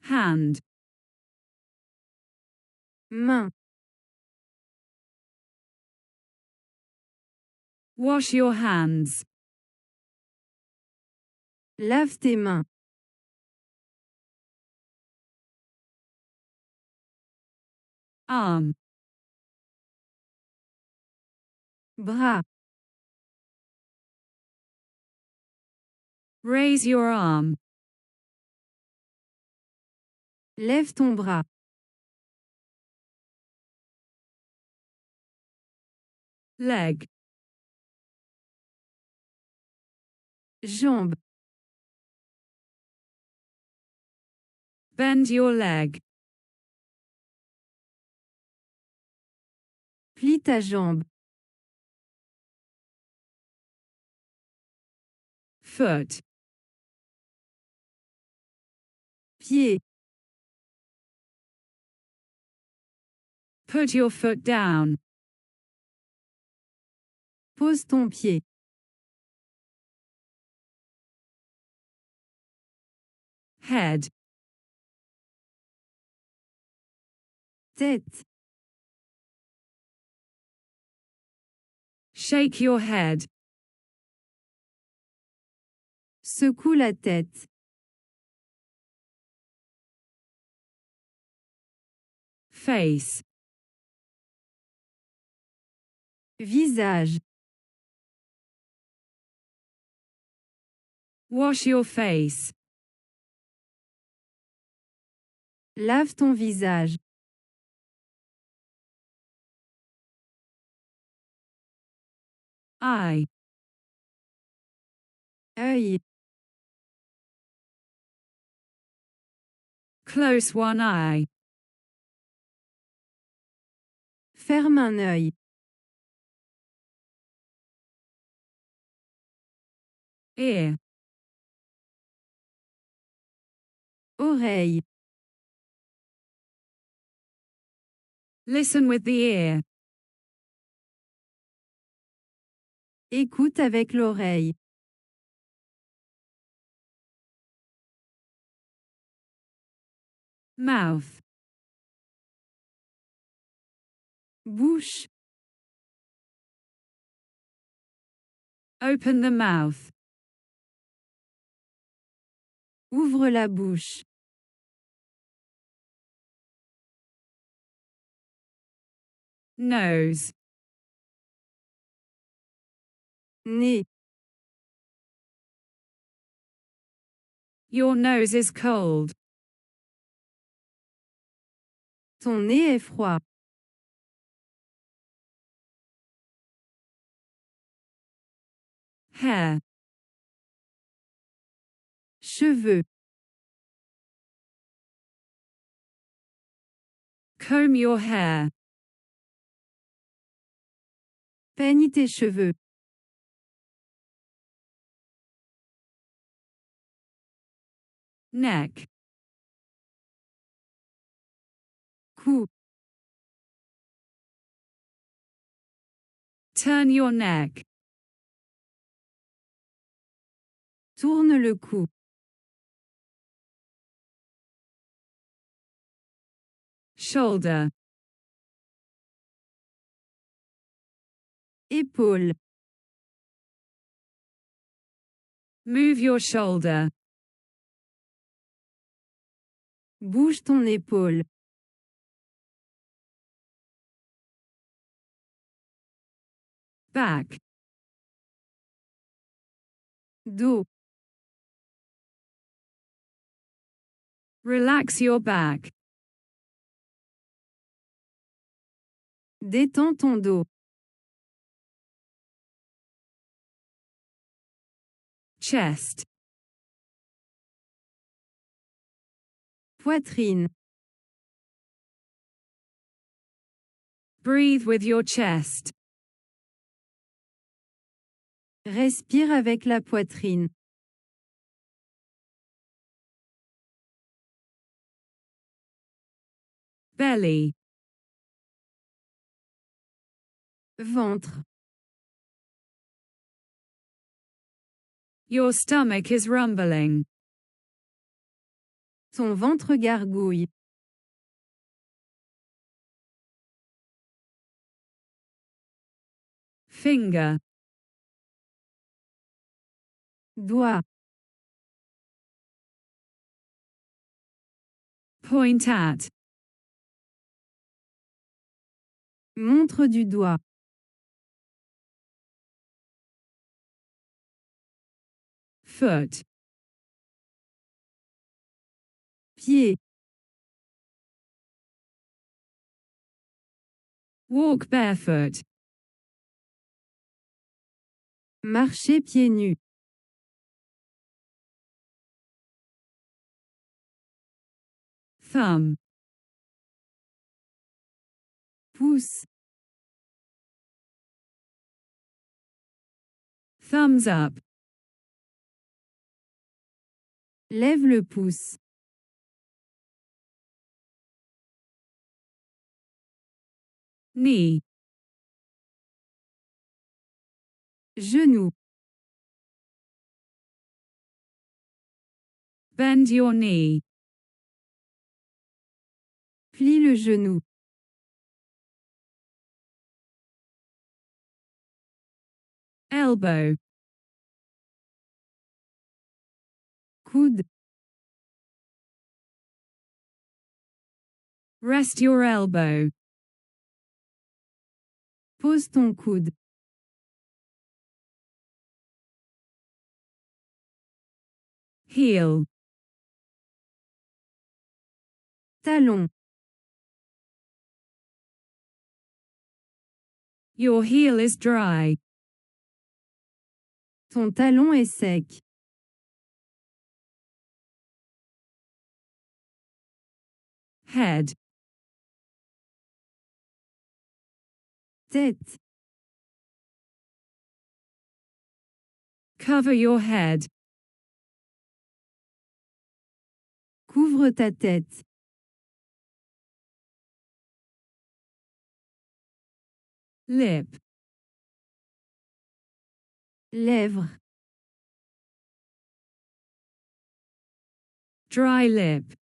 Hand. Main. Wash your hands. Lave tes mains. Arm. Bras. Raise your arm. Lève ton bras. Leg. Jambe. Bend your leg. Plie ta jambe. Foot. Pied. Put your foot down. Pose ton pied. Head. Tête. Shake your head. Secoue la tête. Face. Visage. Wash your face. Lave ton visage. Eye. Œil. Close one eye. Ferme un œil. Ear. Oreille. Listen with the ear. Écoute avec l'oreille. Mouth. Bouche. Open the mouth. Ouvre la bouche. Nose. Nez. Your nose is cold. Ton nez est froid. Hair. Cheveux. Comb your hair. Peigne tes cheveux. Neck. Cou. Turn your neck. Tourne le cou. Shoulder. Épaule. Move your shoulder. Bouge ton épaule. Back. Dos. Relax your back. Détends ton dos. Chest. Poitrine. Breathe with your chest. Respire avec la poitrine. Belly. Ventre. Your stomach is rumbling. Ton ventre gargouille. Finger. Doigt. Point at. Montre du doigt. Foot. Pied. Walk barefoot. Marcher pieds nus. Thumb. Pouce. Thumbs up. Lève le pouce. Knee. Genou. Bend your knee. Plie le genou. Elbow. Coude. Rest your elbow. Pose ton coude. Heel. Talon. Your heel is dry. Ton talon est sec. Head. Tête. Cover your head. Couvre ta tête. Lip. Lèvres. Dry lip.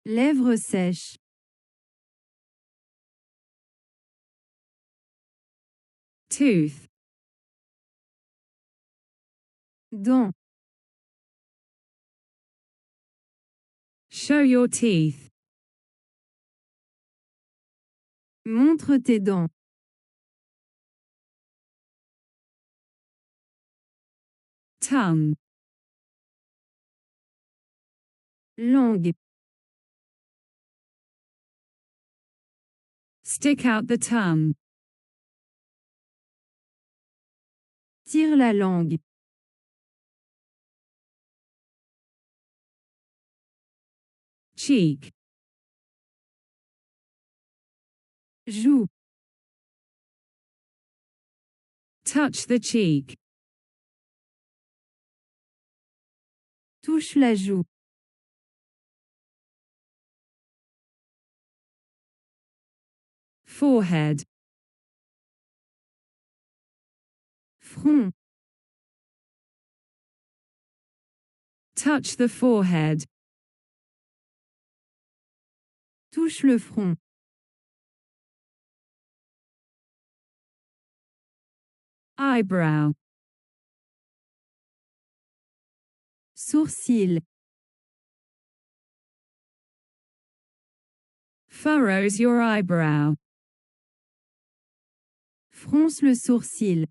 Lèvres sèches. Tooth. Dents. Show your teeth. Montre tes dents. Tongue. Langue. Stick out the tongue. Tire la langue. Cheek. Joue. Touch the cheek. Touche la joue. Forehead. Front. Touch the forehead. Touche le front. Eyebrow. Sourcil. Furrows your eyebrow. Fronce le sourcil.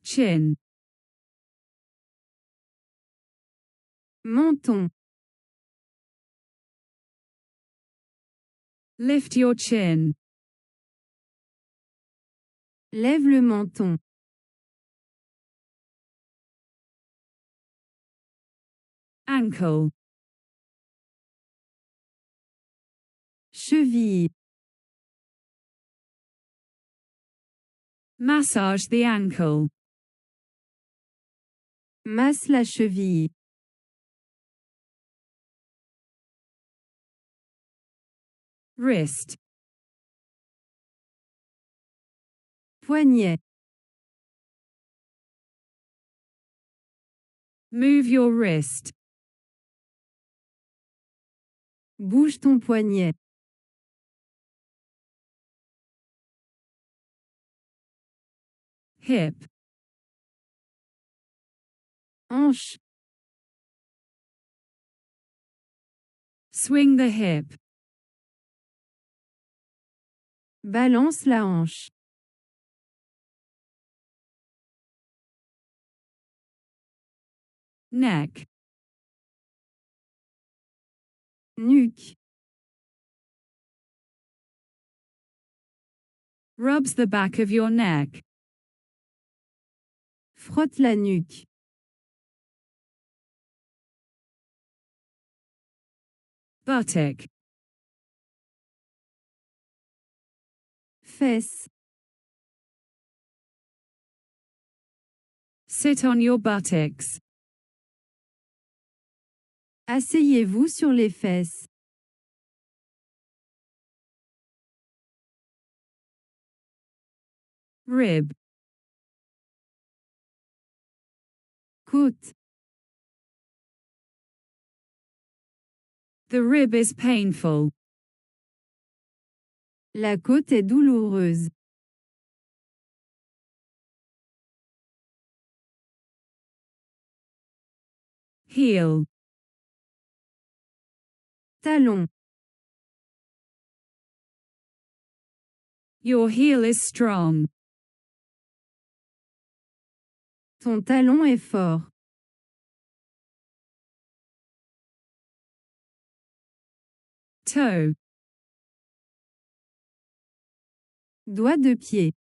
Chin. Menton. Lift your chin. Lève le menton. Ankle. Cheville. Massage the ankle. Masse la cheville. wrist, poignet, move your wrist, bouge ton poignet, hip, hanche, swing the hip, balance la hanche, neck, nuque, rubs the back of your neck, frotte la nuque, buttock, fesse, sit on your buttocks, asseyez-vous sur les fesses, rib, côte, the rib is painful, la côte est douloureuse, heel, talon, your heel is strong, ton talon est fort, toe, doigt de pied,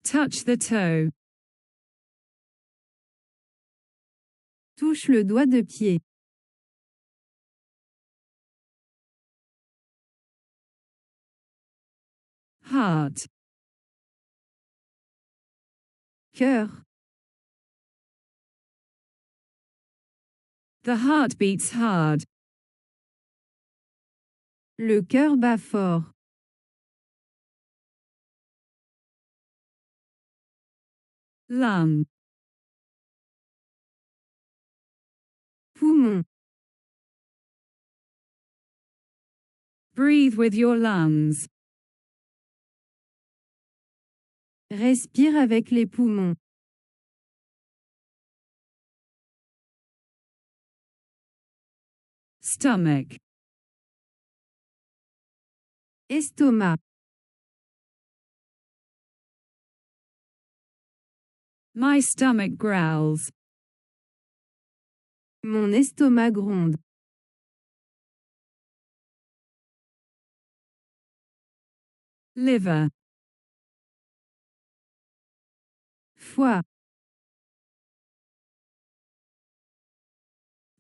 touch the toe, touche le doigt de pied, heart, cœur, the heart beats hard, le cœur bat fort, lung, poumon, breathe with your lungs, respire avec les poumons, stomach, estomac, my stomach growls, mon estomac gronde, liver, foie,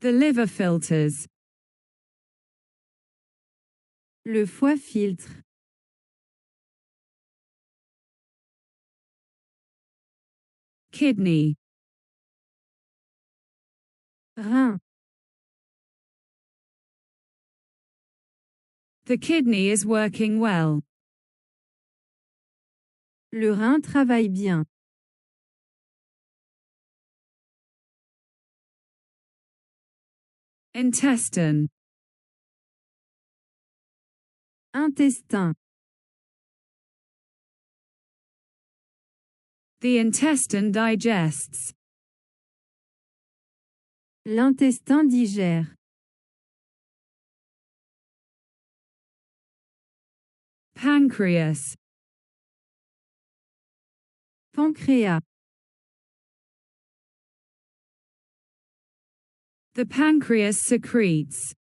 the liver filters, le foie filtre, kidney, rein, the kidney is working well, le rein travaille bien, intestine, intestin, the intestine digests, l'intestin digère, pancreas, pancréas, the pancreas secretes,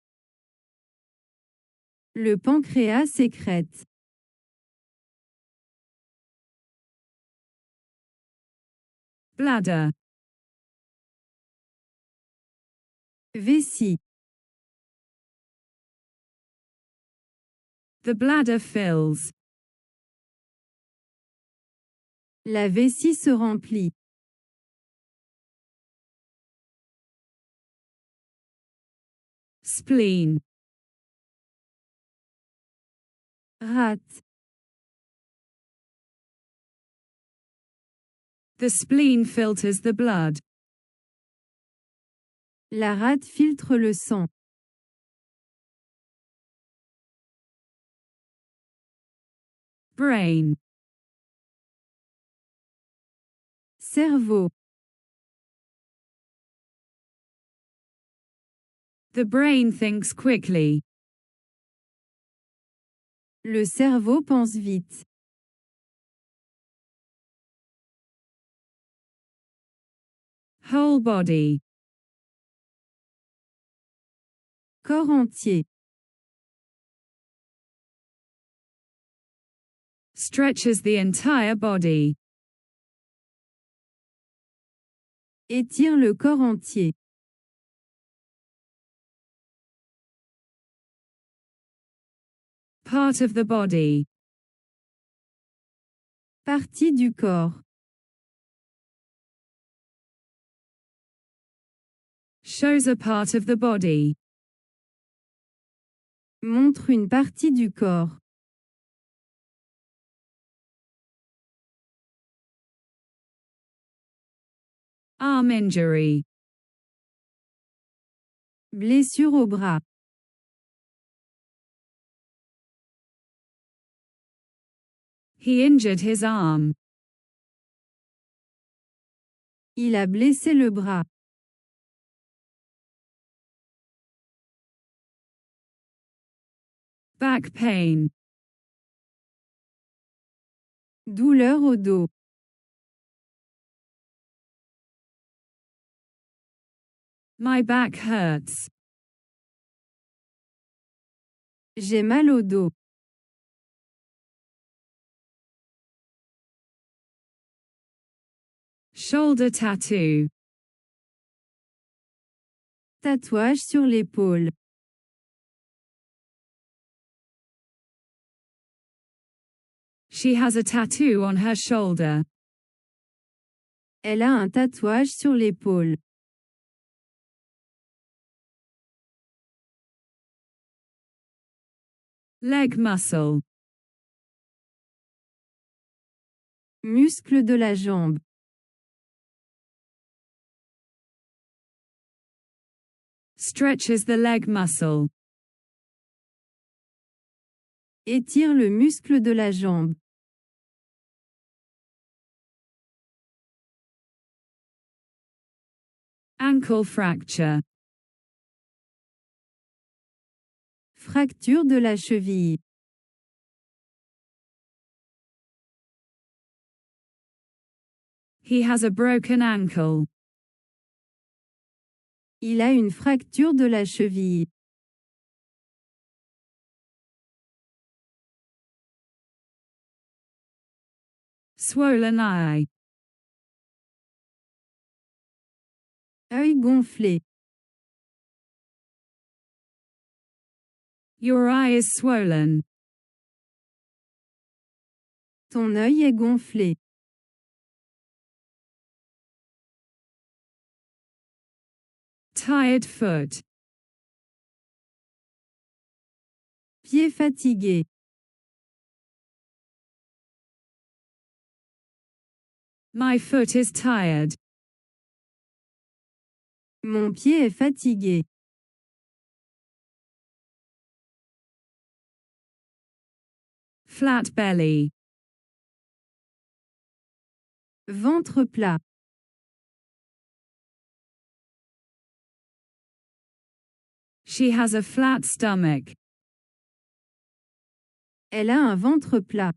le pancréas sécrète, bladder, vessie, the bladder fills, la vessie se remplit, Spleen. Rate. The spleen filters the blood. La rate filtre le sang. Brain. Cerveau. The brain thinks quickly. Le cerveau pense vite. Whole body. Corps entier. Stretches the entire body. Étire le corps entier. Part of the body. Partie du corps. Shows a part of the body. Montre une partie du corps. Arm injury. Blessure au bras. He injured his arm. Il a blessé le bras. Back pain. Douleur au dos. My back hurts. J'ai mal au dos. Shoulder tattoo. Tatouage sur l'épaule. She has a tattoo on her shoulder. Elle a un tatouage sur l'épaule. Leg muscle. Muscle de la jambe. Stretches the leg muscle. Étire le muscle de la jambe. Ankle fracture. Fracture de la cheville. He has a broken ankle. Il a une fracture de la cheville. Swollen eye. Œil gonflé. Your eye is swollen. Ton œil est gonflé. Tired foot. Pied fatigué. My foot is tired. Mon pied est fatigué. Flat belly. Ventre plat. She has a flat stomach. Elle a un ventre plat.